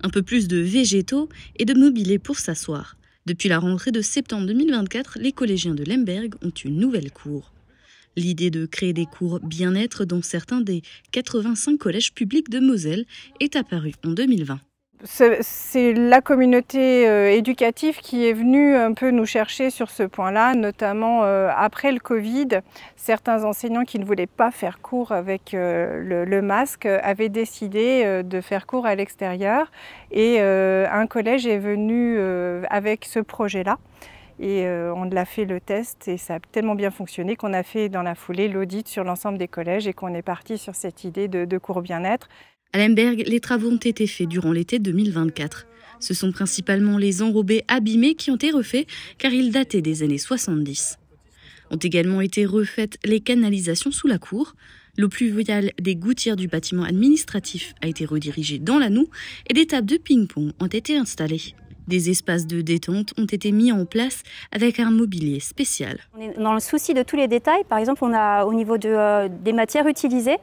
Un peu plus de végétaux et de mobilier pour s'asseoir. Depuis la rentrée de septembre 2024, les collégiens de Lemberg ont une nouvelle cour. L'idée de créer des cours bien-être dans certains des 85 collèges publics de Moselle est apparue en 2020. C'est la communauté éducative qui est venue un peu nous chercher sur ce point-là, notamment après le Covid. Certains enseignants qui ne voulaient pas faire cours avec le masque avaient décidé de faire cours à l'extérieur. Et un collège est venu avec ce projet-là. Et on a fait le test et ça a tellement bien fonctionné qu'on a fait dans la foulée l'audit sur l'ensemble des collèges et qu'on est parti sur cette idée de cours bien-être. À Lemberg, les travaux ont été faits durant l'été 2024. Ce sont principalement les enrobés abîmés qui ont été refaits car ils dataient des années 70. Ont également été refaites les canalisations sous la cour. L'eau pluviale des gouttières du bâtiment administratif a été redirigée dans la noue et des tables de ping-pong ont été installées. Des espaces de détente ont été mis en place avec un mobilier spécial. On est dans le souci de tous les détails. Par exemple, on a au niveau des matières utilisées,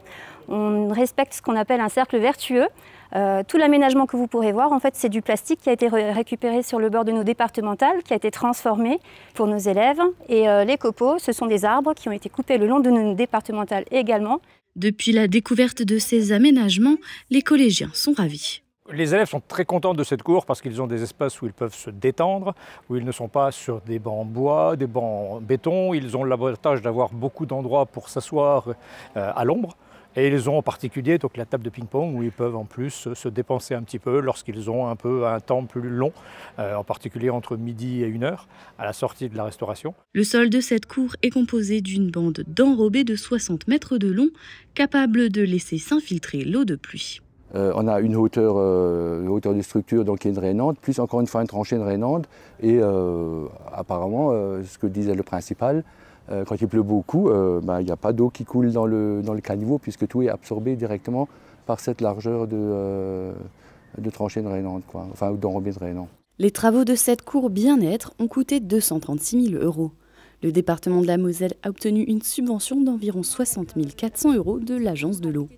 on respecte ce qu'on appelle un cercle vertueux. Tout l'aménagement que vous pourrez voir, en fait, c'est du plastique qui a été récupéré sur le bord de nos départementales, qui a été transformé pour nos élèves. Et les copeaux, ce sont des arbres qui ont été coupés le long de nos départementales également. Depuis la découverte de ces aménagements, les collégiens sont ravis. Les élèves sont très contents de cette cour parce qu'ils ont des espaces où ils peuvent se détendre, où ils ne sont pas sur des bancs en bois, des bancs en béton. Ils ont l'avantage d'avoir beaucoup d'endroits pour s'asseoir à l'ombre. Et ils ont en particulier donc, la table de ping-pong où ils peuvent en plus se dépenser un petit peu lorsqu'ils ont un temps plus long, en particulier entre midi et 1h à la sortie de la restauration. Le sol de cette cour est composé d'une bande d'enrobés de 60 mètres de long, capable de laisser s'infiltrer l'eau de pluie. On a une hauteur de structure donc, qui est drainante, plus encore une fois une tranchée drainante. Et apparemment, ce que disait le principal, quand il pleut beaucoup, il n'y a pas d'eau qui coule dans le caniveau puisque tout est absorbé directement par cette largeur de tranchée drainante, enfin d'enrobé drainant. Les travaux de cette cour bien-être ont coûté 236 000 €. Le département de la Moselle a obtenu une subvention d'environ 60 400 € de l'Agence de l'eau.